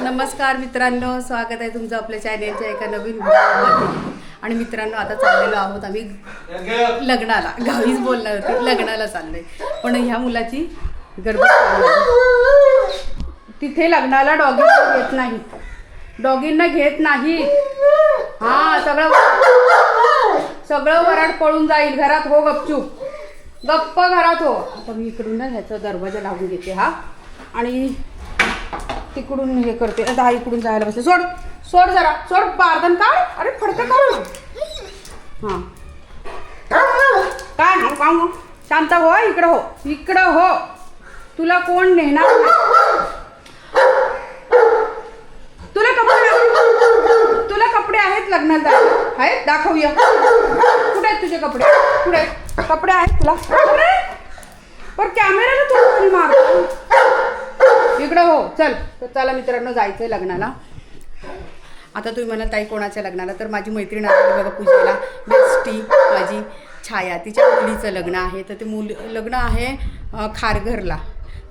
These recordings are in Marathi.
नमस्कार मित्रांनो, स्वागत आहे तुमचं आपल्या चॅनलच्या एका नवीन व्हिडिओमध्ये. आणि मित्रांनो, आता चाललेलो आहोत आम्ही लग्नाला. गावीच बोलणार होते, लग्नाला चाललोय. पण ह्या मुलाची गडबड. तिथे लग्नाला डॉगींना घेत नाही, डॉगींना घेत नाही. हा, सगळं वराड पळून जाईल. घरात हो, गपचूप गप्प घरात हो. आता मी इकडून ना ह्याचा दरवाजा लावून घेते हा, आणि तिकडून हे करते. आता इकडून जायला बसले. सोड सोड जरा, सोड बारदन काढ. अरे फडकं काढ. हां काय ना काम. शांत हो, इकडं हो, इकडं हो. तुला कोण नेणार नाही. तुला कपडे आहेत लग्नाला आहेत? दाखवूया. कुठे आहेत तुझे कपडे? कुठे कपडे आहेत तुला? पण कॅमेराला थोडं मार. इकडं हो. चल तर चला मित्रांनो, जायचंय लग्नाला. आता तुम्ही म्हणाल ताई कोणाच्या लग्नाला? तर माझी मैत्रीण आली बघा पूजेला, बेस्टी माझी छाया, तिच्या मुलीचं लग्न आहे. तर ते लग्न आहे खारघरला.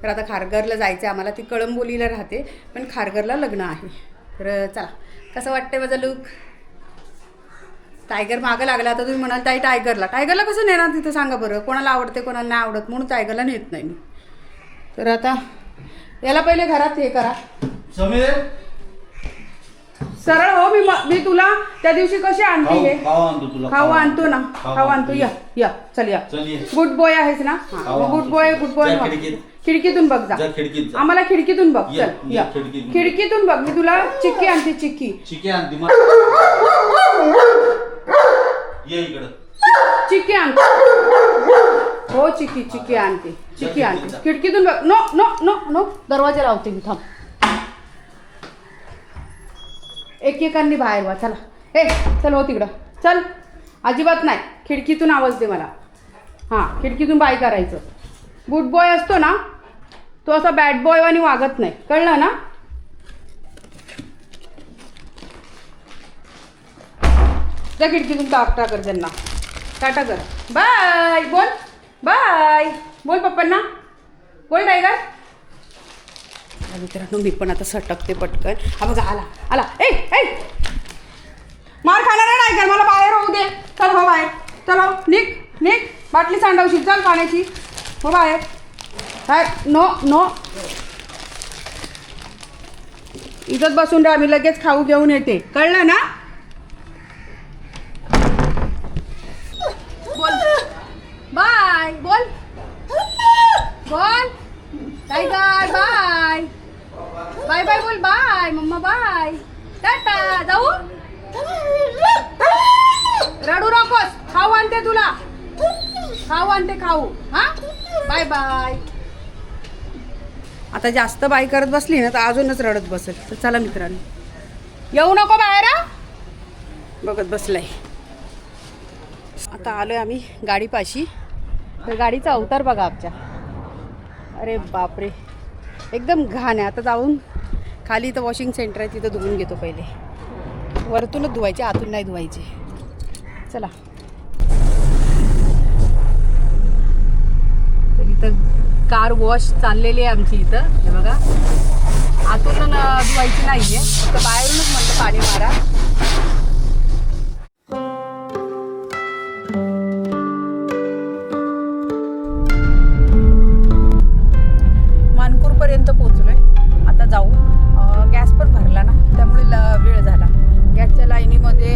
तर आता खारघरला जायचं आहे आम्हाला. ती कळंबोलीला राहते, पण खारघरला लग्न आहे. तर चला, कसं वाटतंय माझा लुक? टायगर मागं लागला. आता तुम्ही म्हणाल ताई टायगरला कसं नेणार तिथं सांगा बरं? कोणाला आवडते कोणाला नाही आवडत, म्हणून टायगरला नेत नाही मी. तर आता याला पहिले घरात हे करा. सरळ हो. मी तुला त्या दिवशी कसे आणते हे? खाऊ आणतो ना, खाऊ आणतो. या चल या. गुड बॉय आहेस ना? गुड बॉय खिडकीतून बघ जा. आम्हाला खिडकीतून बघ. चल या, खिडकीतून बघ. मी तुला चिक्की आणते. चिक्की आणते हो. चिक्की आणते. खिडकीतून बघ. नो नो नो नो, दरवाजा लावते मी. थांब. एकेकांनी बाहेर वा. चला चल हो तिकडं. चल, अजिबात नाही. खिडकीतून आवाज दे मला. हां, खिडकीतून बाय करायचं. गुड बॉय असतो ना तो, असा बॅड बॉय वाणी वागत नाही, कळलं ना? त्या खिडकीतून टाटा कर त्यांना. टाटा कर. बाय बोल. बाय बोल पप्पांना. बोल टायगर. मित्रांनो, मी पण आता सटकते पटकन. हा बघा, आला. ए मार खाणार आहे टायगर. मला बाहेर होऊ दे. चल हो बाहेर. चल हो, निघ. बाटली सांडवशील. चल पाण्याची. हो बाहेर. नो इथंच बसून राहा. मी लगेच खाऊ घेऊन येते, कळलं ना? बोल बाय. बोल टायगर. बाय बोल. बाय मम्मा. Bye tata. जाऊ. रडू नकोस. खाऊ आणते तुला. खाऊ. हा, बाय. आता जास्त बाय करत बसली ना तर अजूनच रडत बसेल. तर चला मित्रांनो, येऊ नको बाहेर. बघत बसलाय. आता आलोय आम्ही गाडीपाशी. तर गाडीचा अवतार बघा आमच्या. अरे बापरे, एकदम घाण आहे. आता जाऊन खाली इथं वॉशिंग सेंटर आहे, तिथं धुवून घेतो. पहिले वरतूनच धुवायचे, आतून नाही धुवायचे. चला. तर इथं कार वॉश चाललेली आहे आमची इथं. हे बघा, आतून धुवायची नाही आहे, फक्त बाहेरूनच म्हणलं पाणी मारा. मानपूरपर्यंत पोचलोय. आता जाऊ. गॅस पण भरला ना, त्यामुळे वेळ झाला. गॅसच्या लाईनीमध्ये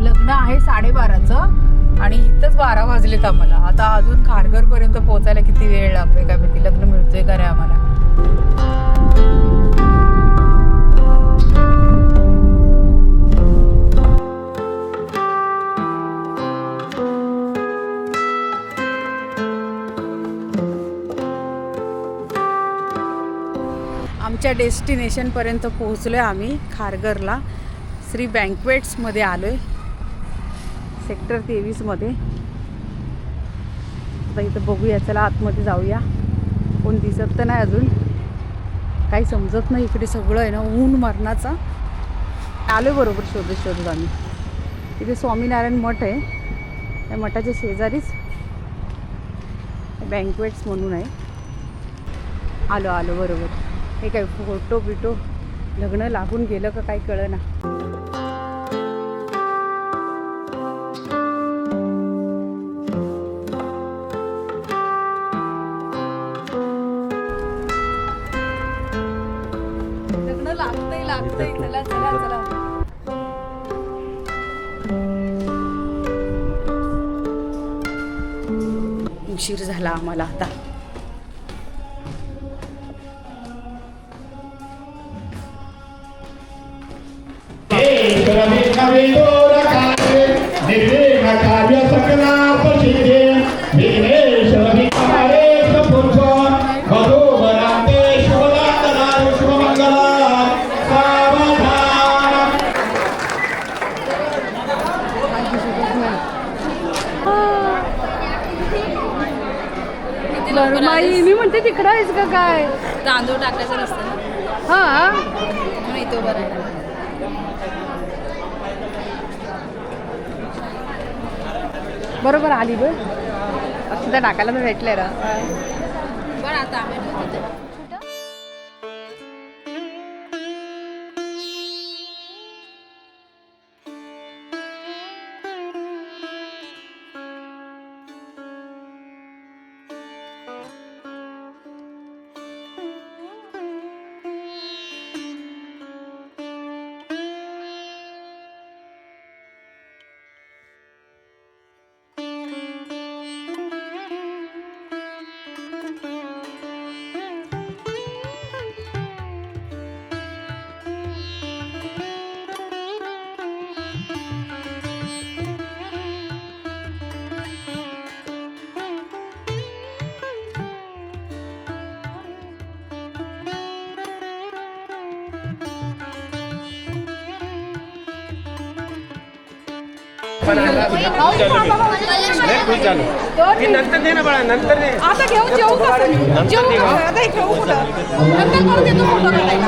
लग्न आहे 12:30चं, आणि इथंच 12 वाजलेत आम्हाला. आता अजून खारघरपर्यंत पोचायला किती वेळ लागतोय काय माहिती. लग्न मिळतोय का रे आम्हाला? आमच्या डेस्टिनेशनपर्यंत पोहोचलो आहे आम्ही. खारघरला श्री बँक्वेट्समध्ये आलो आहे, सेक्टर 23मध्ये. आता इथं बघूया. चला आतमध्ये जाऊया. कोण दिसत तर नाही अजून, काही समजत नाही. इकडे सगळं आहे ना ऊन मरणाचा. आलो बरोबर शोधत आम्ही. इथे स्वामीनारायण मठ आहे. त्या मठाच्या शेजारीच बँक्वेट्स म्हणून आहे. आलो बरोबर. हे काय फोटो बिटो लग्न लागून गेलं का काही कळना. लग्न लागतंय चला चला चला. उशीर झाला आम्हाला आता. माई मी म्हणते तिकडं आहेस का काय. तांदूळ टाकायचं नसतं ना. हा नाही तो बरं आहे. बरोबर आली ग. अक्षता टाकायला तर भेटले ना. बरं आता आम्ही नंतर दे ना बाळा, नंतर दे. आता घेऊन जेवू का? जेवू का? आता घेऊ कुठं? नंतर करू देतो फोटो काढायला.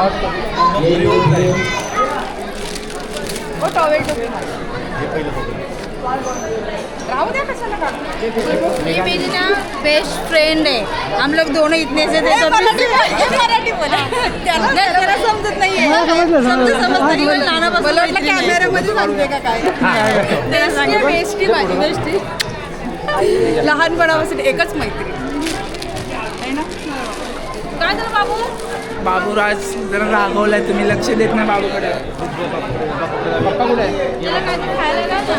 ओ टॉवेल राहू द्या कशाला काढू. ये मेरी ना बेस्ट फ्रेंड है. हम लोग दोनों इतने से थे. मराठी बोला. त्याला समजत नाहीये. समजत नाही. मला वाटलं कॅमेऱ्यामध्ये सांगते का काय. बेस्टी माझी बेस्टी. लहानपणापासून एकच मैत्री आहे ना. काय झालं बाबू. बाबूराज जरा रागवलाय, तुम्ही लक्ष देत नाही बाबूकडे. पप्पा कुठे त्याला काय खायला का ना.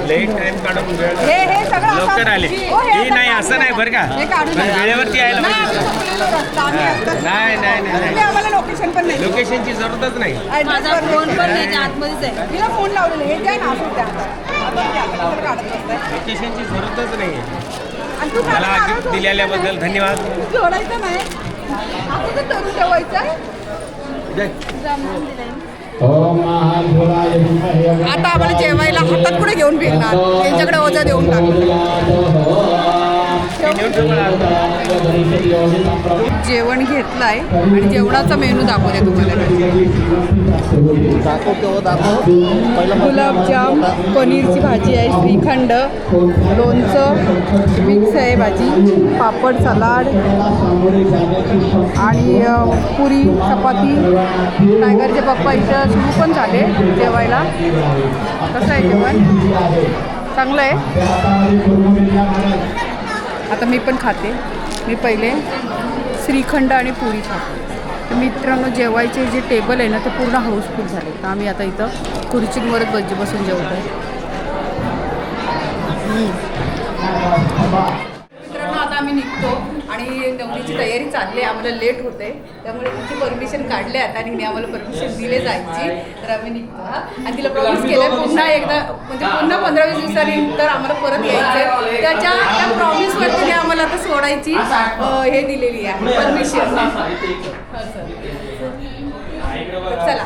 लेट टाइम काढून वेळ हे सगळं असं- लवकर आले. हो, हे ही नाही असं नाही बरं का, हे काढून पण द्या. वेळेवरती यायला नाही, पाहिजे. आम्ही चुकलेलो रस्ता. आम्ही आत्ताच- नाही नाही नाही तुम्ही नाही, आम्हाला लोकेशन पण नाही. लोकेशनची जरूरतच नाही. Address माझा पण फोन नाही. पण नाही त्या आतमध्येच आहे. तिला फोन लावलेला. हे काय ना असं त्या हातात काढत बसताय. लोकेशनची जरूरतच नाही. आणि तू मला काय गिफ्ट दिल्याबद्दल धन्यवाद. जोडायचं नाही असं तर करून ठेवायचं आहे. आता आम्हाला जेवायला हातात पुढे घेऊन फिरणार. त्यांच्याकडे ओझा देऊन जेवण घेतलंय आणि जेवणाचा मेनू दाखवते तुम्हाला. गुलाबजाम, पनीरची भाजी आहे, श्रीखंड, लोणचं, मिक्स आहे भाजी, पापड, सलाड आणि पुरी चपाती. टायगरचे पप्पा इथं सुरू पण झाले जेवायला. कसं आहे जेवण? चांगलं आहे. आता मी पण खाते. मी पहिले श्रीखंड आणि पुरी खाते. तर मित्रांनो, जेवायचे जे टेबल आहे ना ते पूर्ण हाऊसफुल झाले. तर आम्ही आता इथं खुर्चींवरच बसून जेवतो आहे. मित्रांनो, आता आम्ही निघतो आणि नवरीची तयारी चालली आहे. आम्हाला लेट होते त्यामुळे तिची परमिशन काढली आता आणि मी आम्हाला परमिशन दिले जायची. तर आम्ही निघतो. आणि तिला प्रॉमिस केलं पुन्हा एकदा, म्हणजे पुन्हा 15-20 दिवसानंतर आम्हाला परत यायचं. त्या प्रॉमिसवर तिने आम्हाला आता सोडायची हे दिलेली आहे परमिशन. चला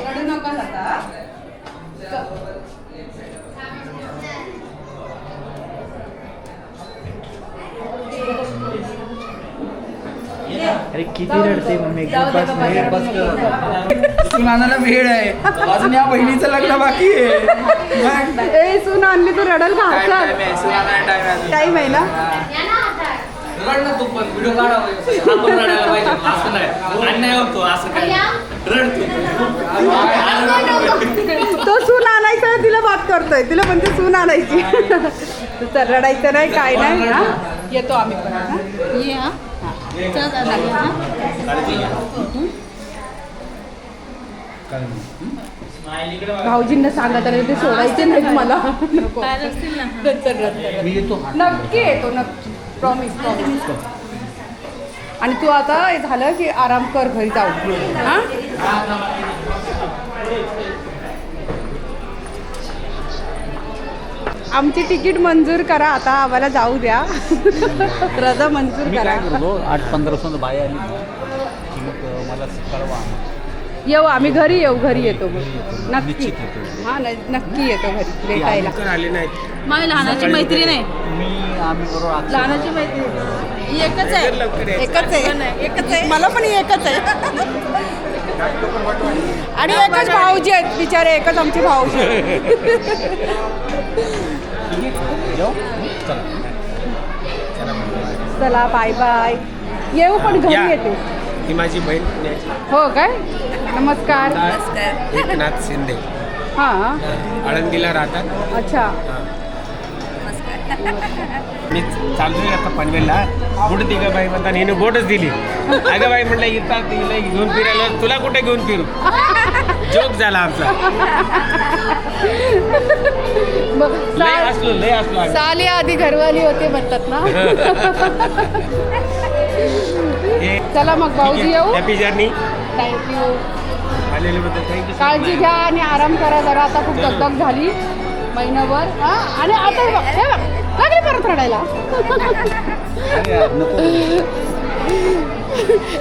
रडू नका आता. Yeah. अरे किती जाऊ दे, रडते मम्मी जाऊ दे का बाजारात सून आणायला वेळ आहे अजून या बहिणीचं लग्न बाकी आहे मग ए सून आणली तू रडल का time हसत आहे, सून आणायला time आहे अजून. टाईम आहे ना रड ना तू पण व्हिडिओ काढावा आपण रडायला पाहिजे असं नाही अन्याय होतो असं काय रड तू तो सून आणायचा तिला बात करतोय तिला म्हणते सून आणायची तू तर रडायचं नाही काय नाही हा येतो आम्ही पण हा? ये हाँ चल दादा हाँ भाऊजींना सांगा तर ते सोडायचे नाही मला नको बाहेर असतील ना चल, चल. मी येतो नक्की येतो नक्की प्रॉमिस प्रॉमिस आणि तू आता हे झालं की आराम कर घरी जाऊ हा आमची तिकीट मंजूर करा आता आम्हाला जाऊ द्या रजा मंजूर मी करा काय करतो 8-15 बाई आली ना की मग मला कळवा येऊ आम्ही घरी येऊ घरी येतो मग नक्की निश्चित येतो. हा नाही नक्की येतो घरी भेटायला आले नाहीत माझी लहानाची मैत्रीण आहे आम्ही बरोबर आज लहानाची मैत्रीण ही एकच आहे एकच आहे मला पण एकच आहे आणि एकच भाऊजी आहेत बिचारे एकच आमचे भाऊजी जाऊ चला बाय बाय येऊ पण घरी या. येते ही माझी बहीण पुण्याची हो काय नमस्कार एकनाथ शिंदे हां आळंदीला राहतात अच्छा मी चाललोय आता पनवेलला कुठे ती बाई म्हणतात हिने बोटच दिली अगं बाई म्हटलं येतात तिला घेऊन फिरायला तुला कुठे घेऊन फिरू जोक झाला आमचा लय असलो आम्ही. साली आधी घरवाली होते म्हणतात ना हे चला मग भाऊजी येऊ हॅपी जर्नी थँक्यू आलेल्याबद्दल थँक्यू काळजी घ्या आणि आराम करा जरा आता खूप दगदग झाली महिनाभर हा आणि आता हे बघ, हे बघ, लागली परत रडायला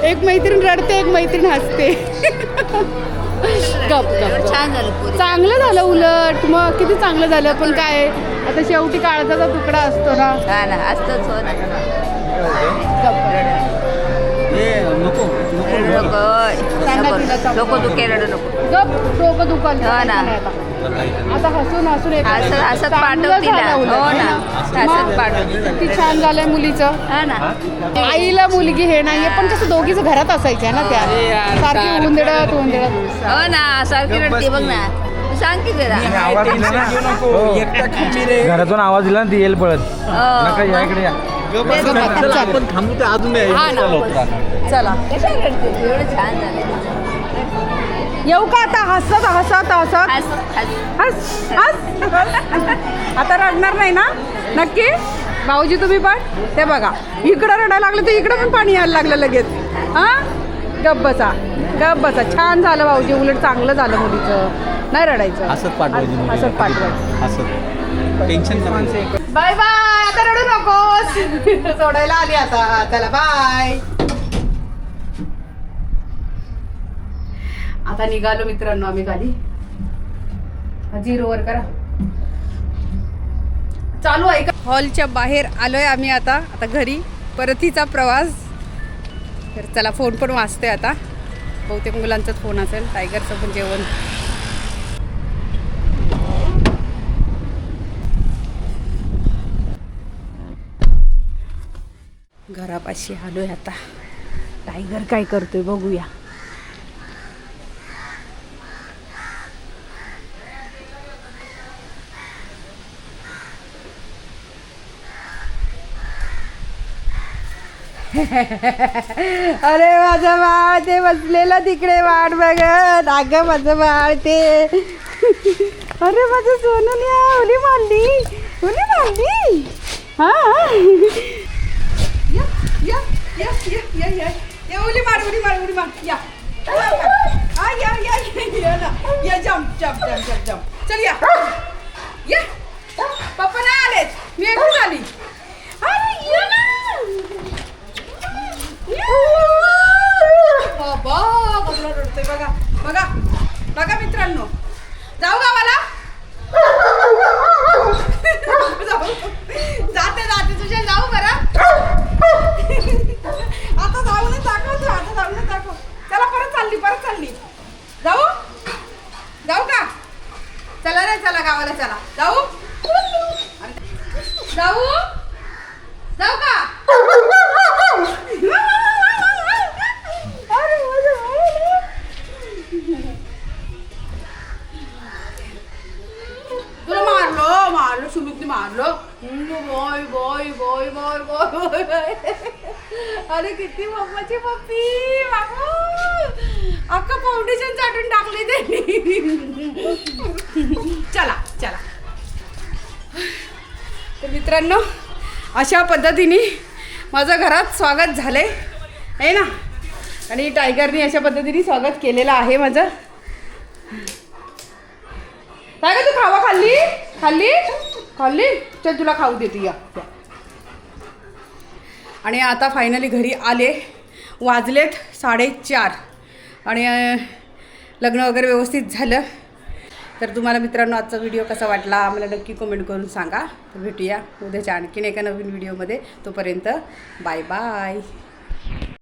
एक मैत्रीण रडते एक मैत्रीण हसते गप गप छान झालं पुरी चांगलं झालं उलट मग किती चांगलं झालं पण काय आता शेवटी काळजाचा तुकडा असतो ना छान असतंच हो ना नको सांगा तिला समजावून. डोकं दुखे रडू नको गप डोकं दुखल हो ना. आता हसून हसून एक हसत हसत चांगलं पाठव तिला झालं उलट. हो ना हसत मग पाठव किती छान झालंय मुलीचं हा ना आईला मुलगी हे नाहीये पण कसं दोघीच घरात असायच्या ना त्या सारखी उंदडत उंदडत हो ना सारखी रडते बघ ना तू सांग की जरा आवाज दिला ना घरातून आवाज दिला ना ती येईल पळत नका या इकडे या आपण थांबू ते अजून हा ना. चला कशा रडते तू? एवढं छान झालं येऊ का आता हसत हसत हसत हस हस हस आता रडणार नाही ना नक्की भाऊजी तुम्ही पण ते बघा इकडं रडायला लागलं तर इकडं पण पाणी यायला लागलं लगेच हा गप बसा छान झालं भाऊजी उलट चांगलं झालं मुलीचं नाही रडायचं असंच पाठवायची असंच पाठवायचं असं टेन्शन बाय बाय आता रडू नकोस सोडायला आली आता चला बाय आता निघालो मित्रांनो आम्ही खाली 0 वर करा चालू आहे का हॉलच्या बाहेर आलोय आम्ही आता घरी परतीचा प्रवास तर चला फोन पण वाजते आता बहुतेक मुलांचाच फोन असेल टायगरचं पण जेवण घरापाशी आलोय आता टायगर काय करतोय बघूया अरे माझं बाळ ते बसलेलं तिकडे वाट बघत अगं माझं बाळ ते अरे माझं सोनून उली मारली हा या उली मार या या जम्प चल या पप्पा नाही आलेत मी एकटीच आली अरे ये ना बाबा कसला रडतोय बघा मित्रांनो जाऊ गावाला जाते तुझ्या जाऊ बरं आता जाऊनच दाखवतो boy boy boy boy boy boy. अरे किती मम्माची पप्पी बाबू. अख्खा फाउंडेशन चाटून टाकले त्यांनी. चला चला. तर मित्रांनो अशा पद्धतीने माझं घरात स्वागत झालंय आहे ना. आणि टायगरने अशा पद्धतीने स्वागत केलेलं आहे माझं. काय का तू खावा खाल्ली खाल्ली खाल्ली. चल तुला खाऊ देते या. आणि आता फायनली घरी आले. वाजलेत 4:30 आणि लग्न वगैरे व्यवस्थित झालं. तर तुम्हाला मित्रांनो आजचा व्हिडिओ कसा वाटला आम्हाला नक्की कमेंट करून सांगा. तर भेटूया उद्याच्या आणखीन एका नवीन व्हिडिओमध्ये. तोपर्यंत बाय बाय.